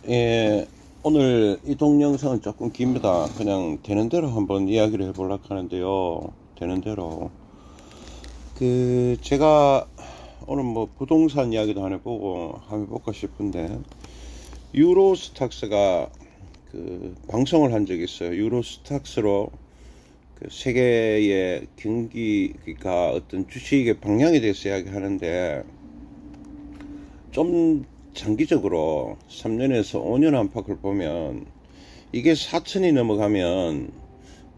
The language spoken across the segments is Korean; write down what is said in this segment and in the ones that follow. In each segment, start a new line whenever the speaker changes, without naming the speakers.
예, 오늘 이 동영상은 조금 깁니다. 그냥 되는 대로 한번 이야기를 해보려고 하는데요. 되는 대로. 제가 오늘 뭐 부동산 이야기도 안 해보고 한번 해볼까 싶은데, 유로스탁스가 방송을 한 적이 있어요. 유로스탁스로 세계의 경기가 어떤 주식의 방향에 대해서 이야기하는데, 좀 장기적으로 3년에서 5년 안팎을 보면 이게 4천이 넘어가면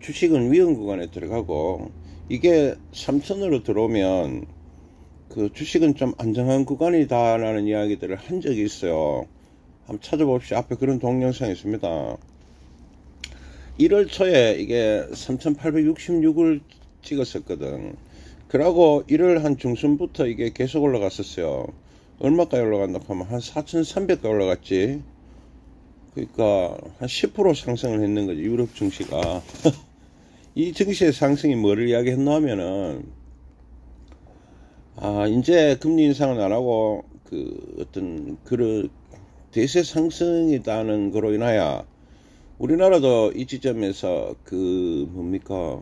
주식은 위험 구간에 들어가고, 이게 3천으로 들어오면 주식은 좀 안정한 구간이다 라는 이야기들을 한 적이 있어요. 한번 찾아봅시다. 앞에 그런 동영상이 있습니다. 1월 초에 이게 3,866을 찍었었거든. 그러고 1월 한 중순부터 이게 계속 올라갔었어요. 얼마까지 올라갔나 하면 한 4,300까지 올라갔지. 그러니까 한 10% 상승을 했는 거지, 유럽 증시가. 이 증시의 상승이 뭐를 이야기했나 하면은, 이제 금리 인상은 안 하고 어떤 대세 상승이라는 거로 인하여 우리나라도 이 지점에서 뭡니까,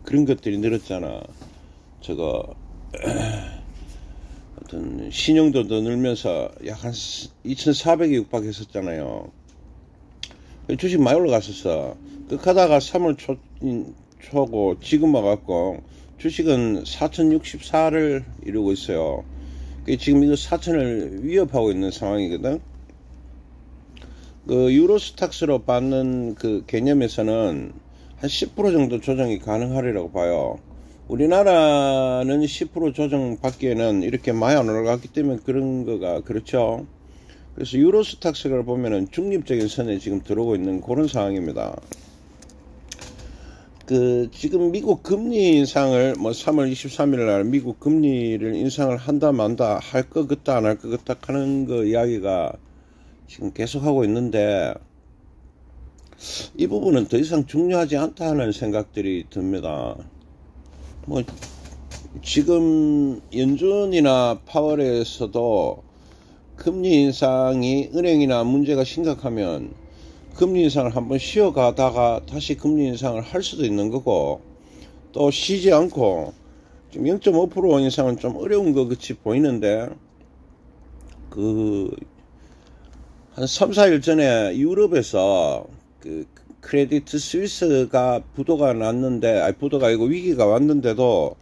그런 것들이 늘었잖아. 어떤 신용도 더 늘면서 약 한 2,400이 육박했었잖아요. 주식 많이 올라갔었어. 하다가 3월 초고 지금 와갖고 주식은 4,064를 이루고 있어요. 지금 이거 4,000을 위협하고 있는 상황이거든. 유로스탁스로 받는 개념에서는 한 10% 정도 조정이 가능하리라고 봐요. 우리나라는 10% 조정 받기에는 이렇게 많이 안 올라갔기 때문에 그런 거가 그렇죠. 그래서 유로스탁스를 보면은 중립적인 선에 지금 들어오고 있는 그런 상황입니다. 지금 미국 금리 인상을 3월 23일 날 미국 금리를 인상을 한다 만다, 할 것 같다 안 할 것 같다 하는 이야기가 지금 계속하고 있는데, 이 부분은 더 이상 중요하지 않다 하는 생각들이 듭니다. 지금 연준이나 파월에서도 금리 인상이 은행이나 문제가 심각하면 금리 인상을 한번 쉬어가다가 다시 금리 인상을 할 수도 있는 거고, 또 쉬지 않고 지금 0.5% 인상은 좀 어려운 것 같이 보이는데, 한 3, 4일 전에 유럽에서 크레디트 스위스가 부도가 났는데, 부도가 아니고 위기가 왔는데도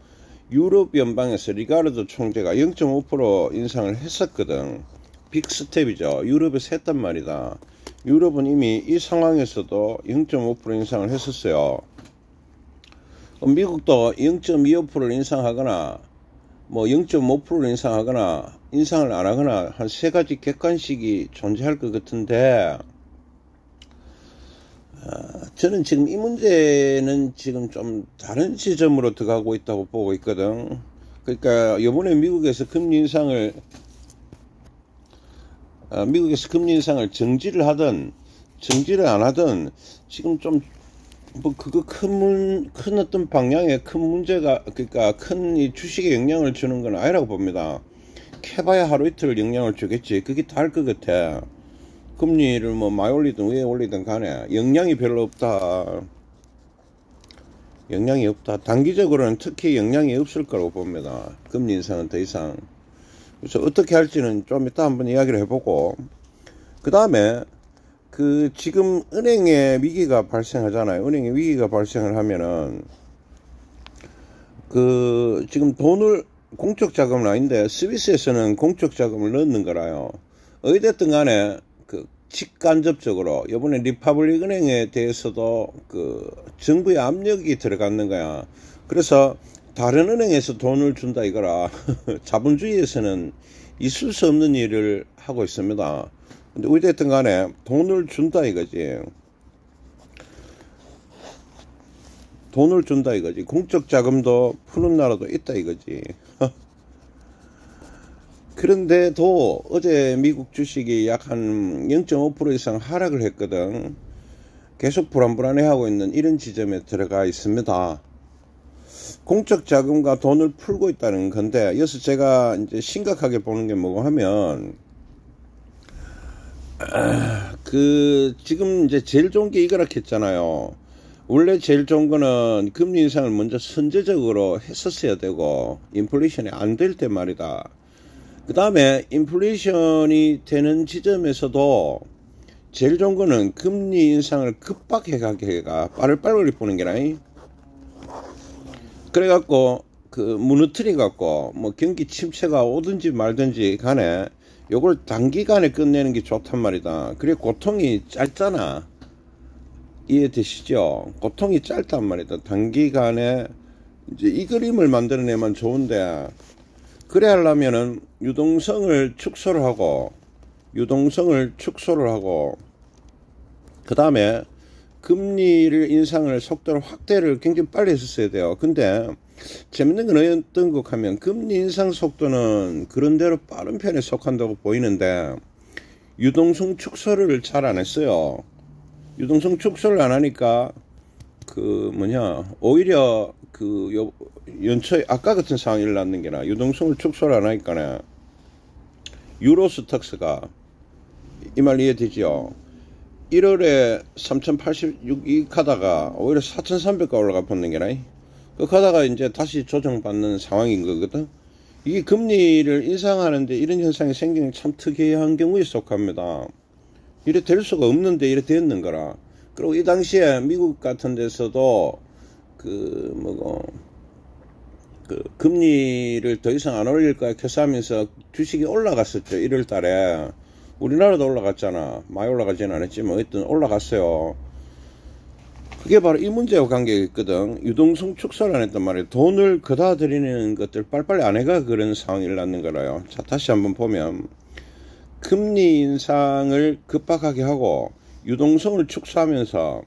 유럽 연방에서 리가르도 총재가 0.5% 인상을 했었거든. 빅스텝이죠. 유럽에서 했단 말이다. 유럽은 이미 이 상황에서도 0.5% 인상을 했었어요. 미국도 0.25%를 인상하거나 0.5%를 인상하거나 인상을 안 하거나 한 세 가지 객관식이 존재할 것 같은데, 저는 지금 이 문제는 지금 좀 다른 지점으로 들어가고 있다고 보고 있거든. 그러니까 이번에 미국에서 금리 인상을 정지를 하든 정지를 안 하든 지금 좀 큰 어떤 방향에 큰 문제가, 그러니까 큰 이 주식에 영향을 주는 건 아니라고 봅니다. 캐봐야 하루 이틀 영향을 주겠지. 그게 다 할 것 같아. 금리를 많이 올리든 왜 올리든 간에 영향이 별로 없다. 영향이 없다. 단기적으로는 특히 영향이 없을 거라고 봅니다. 금리 인상은 더 이상. 그래서 어떻게 할지는 좀 이따 한번 이야기를 해보고, 그 다음에 지금 은행에 위기가 발생하잖아요. 은행에 위기가 발생을 하면은 지금 돈을, 공적 자금은 아닌데 스위스에서는 공적 자금을 넣는 거라요. 어찌됐든 간에 직간접적으로 이번에 리퍼블릭 은행에 대해서도 정부의 압력이 들어갔는 거야. 그래서 다른 은행에서 돈을 준다 이거라. 자본주의에서는 있을 수 없는 일을 하고 있습니다. 근데 어찌됐든 간에 돈을 준다 이거지. 돈을 준다 이거지. 공적 자금도 푸는 나라도 있다 이거지. 그런데도 어제 미국 주식이 약 한 0.5% 이상 하락을 했거든. 계속 불안불안해하고 있는 이런 지점에 들어가 있습니다. 공적 자금과 돈을 풀고 있다는 건데, 여기서 제가 이제 심각하게 보는 게 뭐고 하면, 지금 이제 제일 좋은 게 이거라 했잖아요. 원래 제일 좋은 거는 금리 인상을 먼저 선제적으로 했었어야 되고, 인플레이션이 안 될 때 말이다. 그 다음에 인플레이션이 되는 지점에서도 제일 좋은 거는 금리 인상을 급박해 가게가 빠르게 보는 게라. 그래갖고 무너뜨려 갖고 뭐 경기 침체가 오든지 말든지 간에 요걸 단기간에 끝내는 게 좋단 말이다. 그래 고통이 짧잖아. 이해되시죠? 고통이 짧단 말이다. 단기간에 이제 이 그림을 만들어내면 좋은데, 그래 하려면은 유동성을 축소를 하고 그 다음에 금리를 인상을 속도를 확대를 굉장히 빨리 했었어야 돼요. 근데 재밌는 건 어떤 것 하면 금리 인상 속도는 그런대로 빠른 편에 속한다고 보이는데 유동성 축소를 잘 안 했어요. 유동성 축소를 안 하니까 오히려 연초에 아까 같은 상황이 일어났는 게나 유동성을 축소를 안 하니까 유로스톡스가 이 말 이해되죠? 1월에 3086이 가다가 오히려 4300가 올라가 붙는 게나 그 가다가 이제 다시 조정받는 상황인 거거든. 이게 금리를 인상하는데 이런 현상이 생기는 참 특이한 경우에 속합니다. 이래 될 수가 없는데 이래 됐는 거라. 그리고 이 당시에 미국 같은 데서도 금리를 더 이상 안 올릴 거야 캐스하면서 주식이 올라갔었죠. 1월 달에. 우리나라도 올라갔잖아. 많이 올라가지는 않았지만 하여튼 올라갔어요. 그게 바로 이 문제와 관계가 있거든. 유동성 축소를 안 했단 말이에요. 돈을 거다 들이는 것들 빨리빨리 안 해가 그런 상황이 일어났는 거라요. 자, 다시 한번 보면 금리 인상을 급박하게 하고 유동성을 축소하면서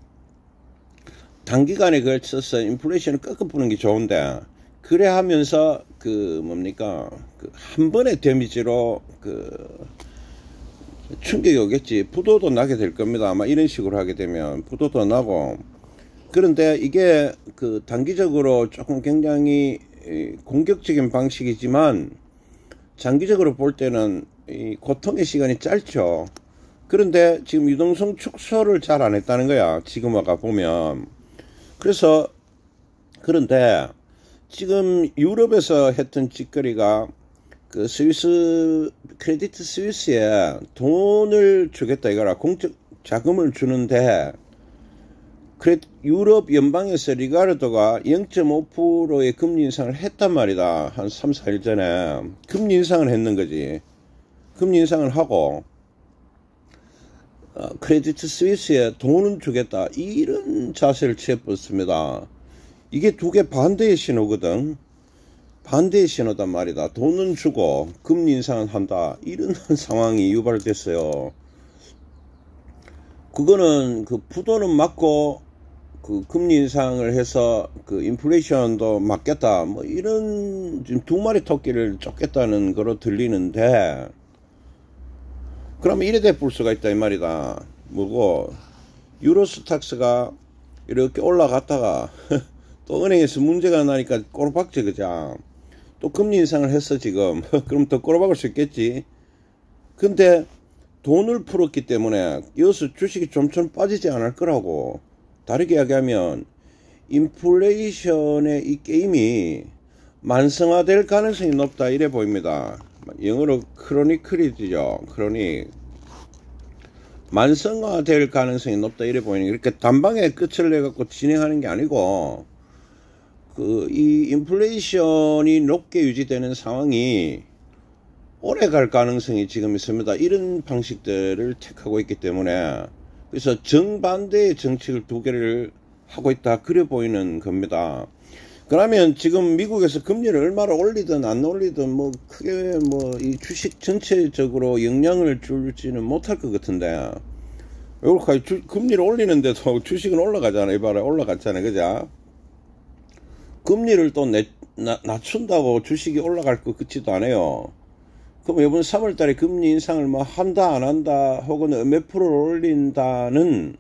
단기간에 걸쳐서 인플레이션을 꺾어 부는 게 좋은데, 그래 하면서 한 번의 데미지로 충격이 오겠지. 부도도 나게 될 겁니다. 아마 이런 식으로 하게 되면 부도도 나고. 그런데 이게 단기적으로 조금 굉장히 공격적인 방식이지만 장기적으로 볼 때는 이 고통의 시간이 짧죠. 그런데 지금 유동성 축소를 잘 안 했다는 거야. 지금 와가 보면. 그런데 지금 유럽에서 했던 짓거리가 크레디트 스위스에 돈을 주겠다 이거라. 공적 자금을 주는데, 유럽 연방에서 리가르도가 0.5%의 금리 인상을 했단 말이다. 한 3, 4일 전에. 금리 인상을 했는 거지. 금리 인상을 하고, 크레디트 스위스에 돈은 주겠다. 이런 자세를 취해버렸습니다. 이게 두 개 반대의 신호거든. 반대의 신호단 말이다. 돈은 주고 금리 인상을 한다. 이런 상황이 유발됐어요. 그거는 부도는 막고 금리 인상을 해서 인플레이션도 막겠다. 뭐 이런 지금 두 마리 토끼를 쫓겠다는 거로 들리는데, 그러면 이래 돼 볼 수가 있다 이 말이다. 유로스탁스가 이렇게 올라갔다가 또 은행에서 문제가 나니까 꼬르박지 그자. 또 금리 인상을 했어 지금. 그럼 더 꼬르박을 수 있겠지. 근데 돈을 풀었기 때문에 이어서 주식이 좀처럼 빠지지 않을 거라고. 다르게 이야기하면 인플레이션의 이 게임이 만성화될 가능성이 높다 이래 보입니다. 영어로 크로니클이죠. 크로닉. 만성화될 가능성이 높다 이래 보이는 게, 이렇게 단방에 끝을 내갖고 진행하는 게 아니고 이 인플레이션이 높게 유지되는 상황이 오래 갈 가능성이 지금 있습니다. 이런 방식들을 택하고 있기 때문에, 그래서 정반대의 정책을 두 개를 하고 있다 그래 보이는 겁니다. 그러면 지금 미국에서 금리를 얼마나 올리든 안 올리든 크게 이 주식 전체적으로 영향을 줄지는 못할 것 같은데, 이렇게 금리를 올리는데도 주식은 올라가잖아. 이봐라, 올라갔잖아. 그죠? 금리를 또 낮춘다고 주식이 올라갈 것 같지도 않아요. 그럼 이번 3월달에 금리 인상을 한다 안 한다 혹은 몇 프로를 올린다는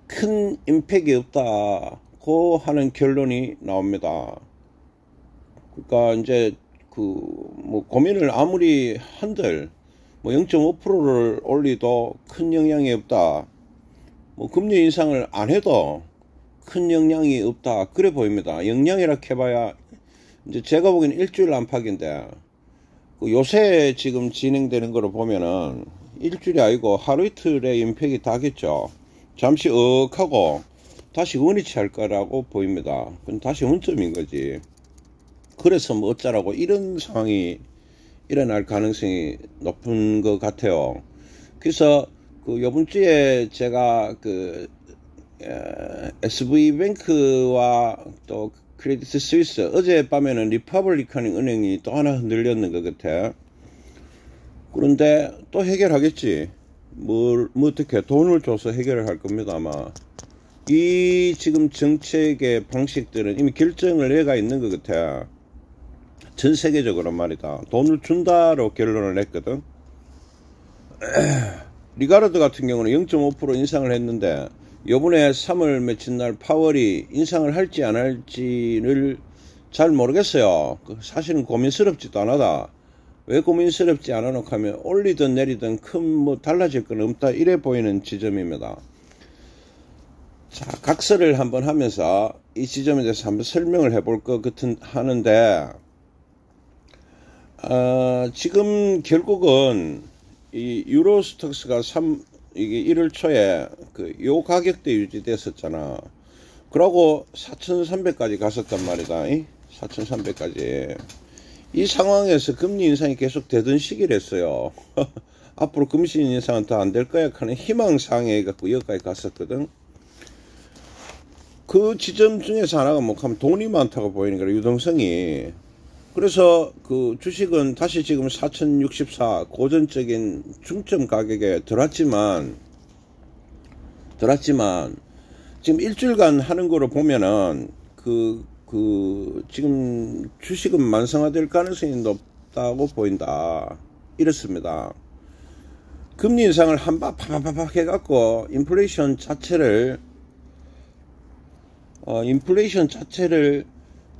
큰 임팩이 없다고 하는 결론이 나옵니다. 그러니까 이제 고민을 아무리 한들 뭐 0.5%를 올리도 큰 영향이 없다. 뭐 금리 인상을 안 해도 큰 영향이 없다. 그래 보입니다. 영향이라 해봐야 이제 제가 보기에는 일주일 안팎인데 그 요새 지금 진행되는 거로 보면은 일주일이 아니고 하루 이틀의 임팩이 다겠죠. 잠시 하고 다시 원위치 할 거라고 보입니다. 그건 다시 원점인 거지. 그래서 뭐 어쩌라고 이런 상황이 일어날 가능성이 높은 것 같아요. 그래서 그 요번 주에 제가 그 SV뱅크와 또 크레디트 스위스, 어젯밤에는 리퍼블리칸 은행이 또 하나 흔들렸는 것 같아. 그런데 또 해결하겠지. 뭐 어떻게 돈을 줘서 해결을 할 겁니다. 아마 이 지금 정책의 방식들은 이미 결정을 해가 있는 것 같아. 전 세계적으로 말이다. 돈을 준다로 결론을 냈거든. 리가르드 같은 경우는 0.5% 인상을 했는데 요번에 3월 며칠 날 파월이 인상을 할지 안 할지를 잘 모르겠어요. 사실은 고민스럽지도 않아다. 왜 고민스럽지 않아 놓고 하면 올리든 내리든 큰 뭐 달라질 건 없다 이래 보이는 지점입니다. 자, 각설을 한번 하면서 이 지점에 대해서 한번 설명을 해볼 것 하는데 지금 결국은 이 유로스톡스가 이게 1월 초에 요 가격대 유지됐었잖아. 그러고 4,300까지 갔었단 말이다. 4,300까지. 이 상황에서 금리 인상이 계속 되던 시기랬어요. 앞으로 금리 인상은 더 안 될 거야 하는 희망상에 갖고 여기까지 갔었거든. 그 지점 중에서 하나가 뭐 하면 돈이 많다고 보이는 거라, 유동성이. 그래서 그 주식은 다시 지금 4064 고전적인 중점 가격에 들어왔지만 지금 일주일간 하는 거로 보면은 지금 주식은 만성화될 가능성이 높다고 보인다. 이렇습니다. 금리 인상을 한바 파파팍 해갖고 인플레이션 자체를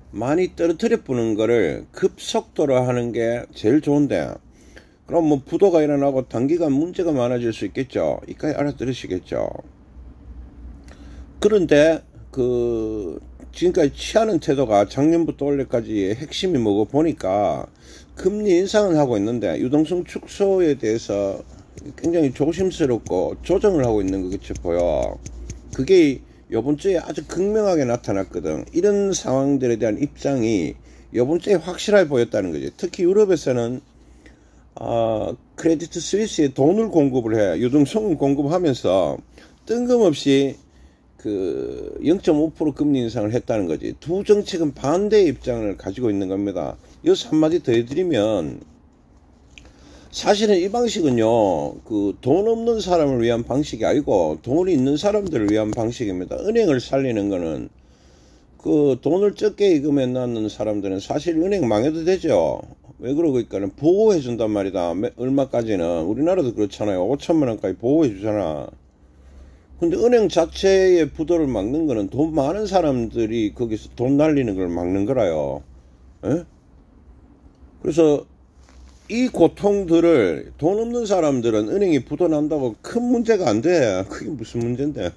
많이 떨어뜨려 보는 거를 급속도로 하는 게 제일 좋은데, 그럼 뭐 부도가 일어나고 단기간 문제가 많아질 수 있겠죠. 이까지 알아들으시겠죠. 그런데 지금까지 취하는 태도가 작년부터 올해까지의 핵심이 뭐고 보니까 금리 인상은 하고 있는데 유동성 축소에 대해서 굉장히 조심스럽고 조정을 하고 있는 것 같이 보여. 그게 요번 주에 아주 극명하게 나타났거든. 이런 상황들에 대한 입장이 요번 주에 확실하게 보였다는 거지. 특히 유럽에서는 크레디트 스위스에 돈을 공급을 해. 유동성을 공급하면서 뜬금없이 0.5% 금리 인상을 했다는 거지. 두 정책은 반대의 입장을 가지고 있는 겁니다. 여기서 한마디 더 해드리면, 사실은 이 방식은요, 돈 없는 사람을 위한 방식이 아니고 돈이 있는 사람들을 위한 방식입니다. 은행을 살리는 거는 돈을 적게 입금해 놨는 사람들은 사실 은행 망해도 되죠. 왜 그러니까는 보호해 준단 말이다. 얼마까지는. 우리나라도 그렇잖아요. 5천만 원까지 보호해 주잖아. 근데 은행 자체의 부도를 막는 거는 돈 많은 사람들이 거기서 돈 날리는 걸 막는 거라요. 에? 그래서 이 고통들을 돈 없는 사람들은 은행이 부도 난다고 큰 문제가 안 돼. 그게 무슨 문제인데.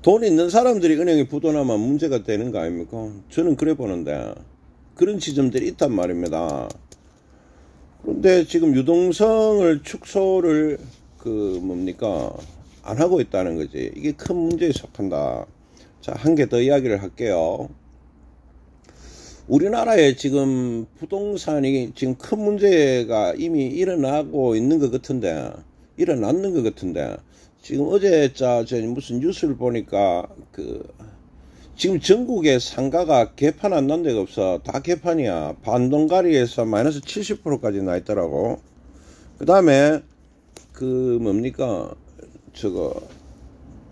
돈 있는 사람들이 은행이 부도 나면 문제가 되는 거 아닙니까? 저는 그래 보는데 그런 지점들이 있단 말입니다. 그런데 지금 유동성을 축소를 안 하고 있다는 거지. 이게 큰 문제에 속한다. 자, 한 개 더 이야기를 할게요. 우리나라에 지금 부동산이 지금 큰 문제가 이미 일어났는 것 같은데, 지금 어제 무슨 뉴스를 보니까 지금 전국에 상가가 개판 안 난 데가 없어. 다 개판이야. 반동가리에서 마이너스 70%까지 나 있더라고. 그 다음에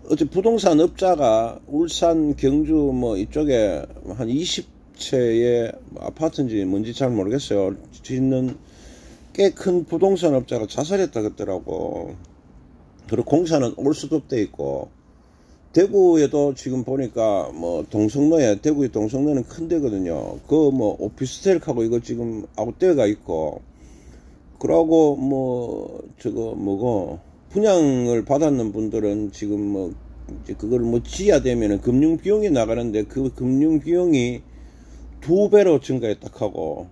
어제 부동산 업자가 울산, 경주 뭐 이쪽에 한 20채의 아파트인지 뭔지 잘 모르겠어요. 짓는 꽤 큰 부동산 업자가 자살했다 그러더라고. 그리고 공사는 올 수도 돼 있고, 대구에도 지금 보니까 뭐 대구의 동성로는 큰 데거든요. 오피스텔하고 이거 지금 아웃대가 있고, 그러고 저거 뭐고 분양을 받았는 분들은 지금 이제 그걸 지어야 되면은 금융 비용이 나가는데 그 금융 비용이 2배로 증가했다 하고,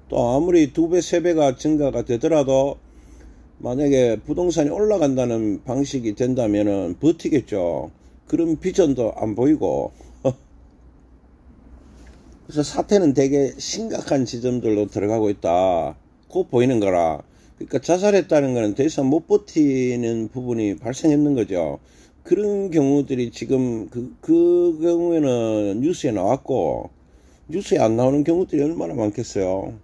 또 아무리 2배 3배가 증가가 되더라도 만약에 부동산이 올라간다는 방식이 된다면은 버티겠죠. 그런 비전도 안 보이고 그래서 사태는 되게 심각한 지점들로 들어가고 있다 고 보이는 거라. 그러니까 자살했다는 거는 더 이상 못 버티는 부분이 발생했는 거죠. 그런 경우들이 지금 그 경우에는 뉴스에 나왔고, 뉴스에 안 나오는 경우들이 얼마나 많겠어요.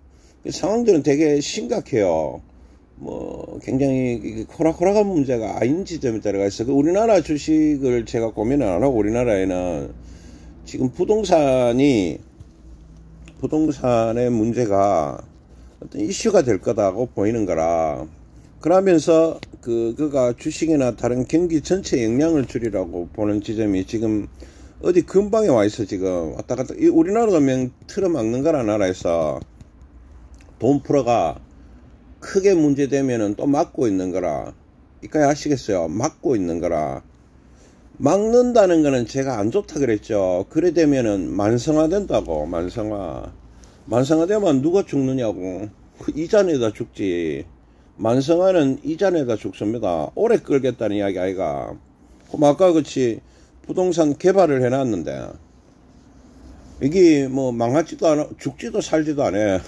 상황들은 되게 심각해요. 굉장히 호락호락한 문제가 아닌 지점에 들어가 있어. 우리나라 주식을 제가 고민을 안 하고, 우리나라에는 지금 부동산의 문제가 어떤 이슈가 될 거다고 보이는 거라. 그러면서 그가 주식이나 다른 경기 전체 영향을 줄이라고 보는 지점이 지금 어디 근방에 와 있어. 지금 왔다 갔다. 우리나라도 틀어막는 거라, 나라에서 돈 풀어가 크게 문제되면은 또 막고 있는 거라. 이까지 아시겠어요? 막고 있는 거라. 막는다는 거는 제가 안 좋다 그랬죠. 그래 되면은 만성화 된다고. 만성화 되면 누가 죽느냐고. 이자 내다 죽지. 만성화는 이자 내다 죽습니다. 오래 끌겠다는 이야기 아이가. 아까 그치 부동산 개발을 해놨는데 이게 망하지도 않아, 죽지도 살지도 않아.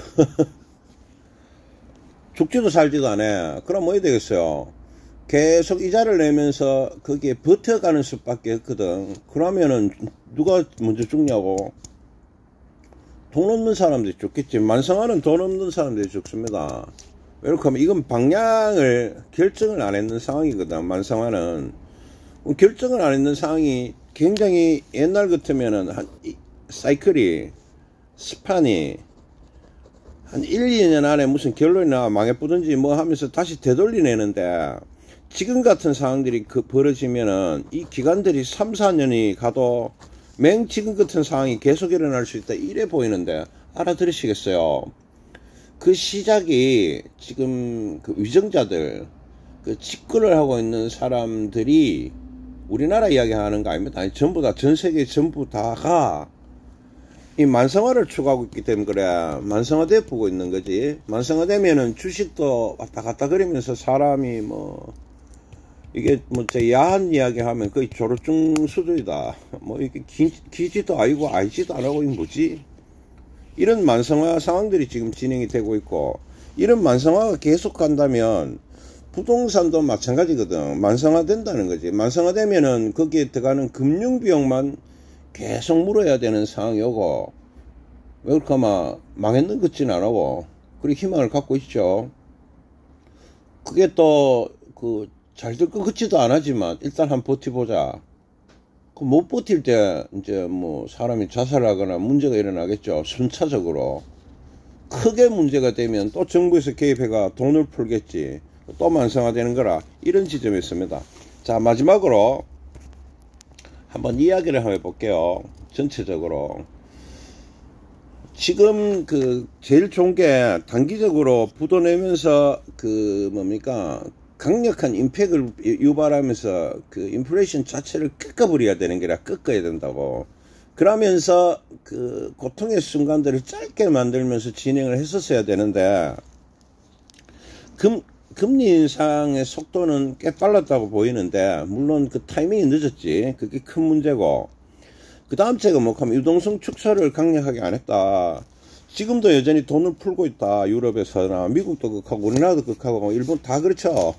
죽지도 살지도 않아. 그럼 뭐 해야 되겠어요? 계속 이자를 내면서 거기에 버텨가는 수밖에 없거든. 그러면은 누가 먼저 죽냐고. 돈 없는 사람들이 죽겠지. 만성화는 돈 없는 사람들이 죽습니다. 왜 그렇게 하면 이건 방향을 결정을 안 했는 상황이거든. 만성화는 결정을 안 했는 상황이 굉장히 옛날 같으면은 사이클이 스판이 한 1, 2년 안에 무슨 결론이 나 망해보든지 하면서 다시 되돌리내는데, 지금 같은 상황들이 벌어지면은 이 기간들이 3, 4년이 가도 지금 같은 상황이 계속 일어날 수 있다 이래 보이는데, 알아들으시겠어요? 그 시작이 지금 위정자들, 집권을 하고 있는 사람들이 우리나라 이야기 하는 거 아닙니다. 아니, 전부 다, 전 세계 전부 다가 이 만성화를 추구하고 있기 때문에 그래. 만성화돼 보고 있는 거지. 만성화되면은 주식도 왔다 갔다 그러면서 사람이 이게 제 야한 이야기 하면 거의 졸업증 수준이다. 이게 기지도 아니고 알지도 안 하고, 이게 뭐지? 이런 만성화 상황들이 지금 진행이 되고 있고, 이런 만성화가 계속 간다면 부동산도 마찬가지거든. 만성화 된다는 거지. 만성화 되면은 거기에 들어가는 금융비용만 계속 물어야 되는 상황이 오고, 왜 그렇게 하면 망했는 것 같지는 않고, 그리고 희망을 갖고 있죠. 그게 또 잘 될 것 같지도 않았지만 일단 한번 버텨보자. 못 버틸 때 이제 사람이 자살하거나 문제가 일어나겠죠. 순차적으로. 크게 문제가 되면 또 정부에서 개입해가 돈을 풀겠지. 또 만성화되는 거라. 이런 지점이 있습니다. 자, 마지막으로 한번 이야기를 한번 해볼게요. 전체적으로. 지금 제일 좋은 게 단기적으로 부도내면서 강력한 임팩을 유발하면서 인플레이션 자체를 꺾어버려야 되는 게라, 꺾어야 된다고. 그러면서 고통의 순간들을 짧게 만들면서 진행을 했었어야 되는데, 금리 인상의 속도는 꽤 빨랐다고 보이는데, 물론 타이밍이 늦었지. 그게 큰 문제고. 그 다음 제가 하면 유동성 축소를 강력하게 안 했다. 지금도 여전히 돈을 풀고 있다. 유럽에서나 미국도 극하고 우리나라도 극하고 일본 다 그렇죠.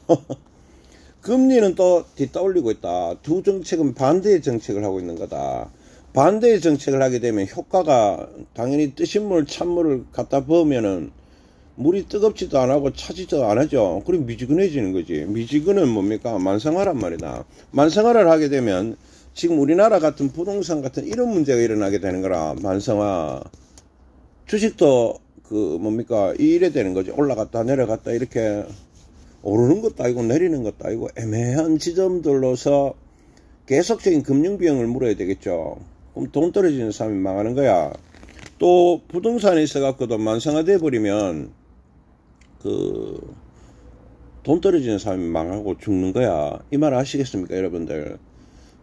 금리는 또 뒤따올리고 있다. 두 정책은 반대의 정책을 하고 있는 거다. 반대의 정책을 하게 되면 효과가 당연히 뜨신 물 찬물을 갖다 부으면은 물이 뜨겁지도 안 하고 차지도 안 하죠. 그럼 미지근해지는 거지. 미지근은 뭡니까? 만성화란 말이다. 만성화를 하게 되면 지금 우리나라 같은 부동산 같은 이런 문제가 일어나게 되는 거라. 만성화. 주식도 이래 되는 거지. 올라갔다 내려갔다 이렇게 오르는 것도 아니고 내리는 것도 아니고 애매한 지점들로서 계속적인 금융비용을 물어야 되겠죠. 그럼 돈 떨어지는 사람이 망하는 거야. 또 부동산에 있어 갖고도 만성화돼 버리면 돈 떨어지는 사람이 망하고 죽는 거야. 이 말 아시겠습니까, 여러분들?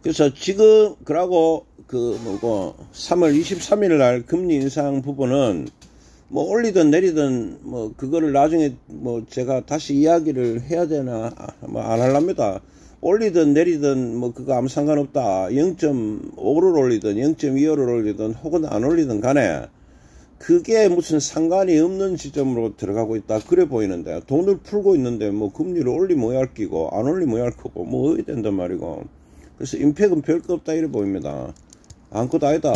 그래서 지금 그러고 3월 23일 날 금리 인상 부분은 뭐 올리든 내리든 뭐 그거를 나중에 뭐 제가 다시 이야기를 해야 되나 뭐 안 할랍니다. 올리든 내리든 뭐 그거 아무 상관없다. 0.5를 올리든 0.25를 올리든 혹은 안 올리든 간에 그게 무슨 상관이 없는 지점으로 들어가고 있다. 그래 보이는데 돈을 풀고 있는데 뭐 금리를 올리면 할 끼고 안 올리면 할 거고 뭐 어디 된단 말이고. 그래서 임팩은 별거 없다 이래 보입니다. 아무것도 아니다.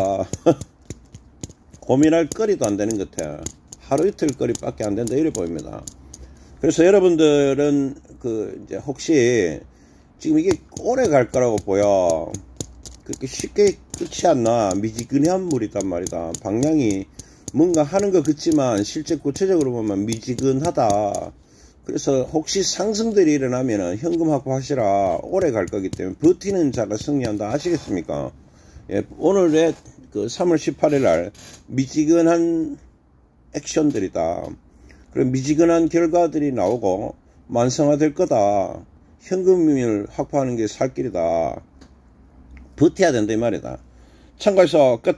고민할 거리도 안 되는 것 같아. 하루 이틀 거리밖에 안 된다 이래 보입니다. 그래서 여러분들은 이제 혹시 지금 이게 오래 갈 거라고 보여. 그렇게 쉽게 끝이 안 나. 미지근한 물이단 말이다. 방향이 뭔가 하는 것 같지만 실제 구체적으로 보면 미지근하다. 그래서 혹시 상승들이 일어나면은 현금 확보하시라. 오래 갈 거기 때문에 버티는 자가 승리한다. 아시겠습니까? 예, 오늘의 3월 18일 날 미지근한 액션들이다. 그럼 미지근한 결과들이 나오고 만성화될 거다. 현금을 확보하는 게 살 길이다. 버텨야 된다 이 말이다. 참고해서 끝.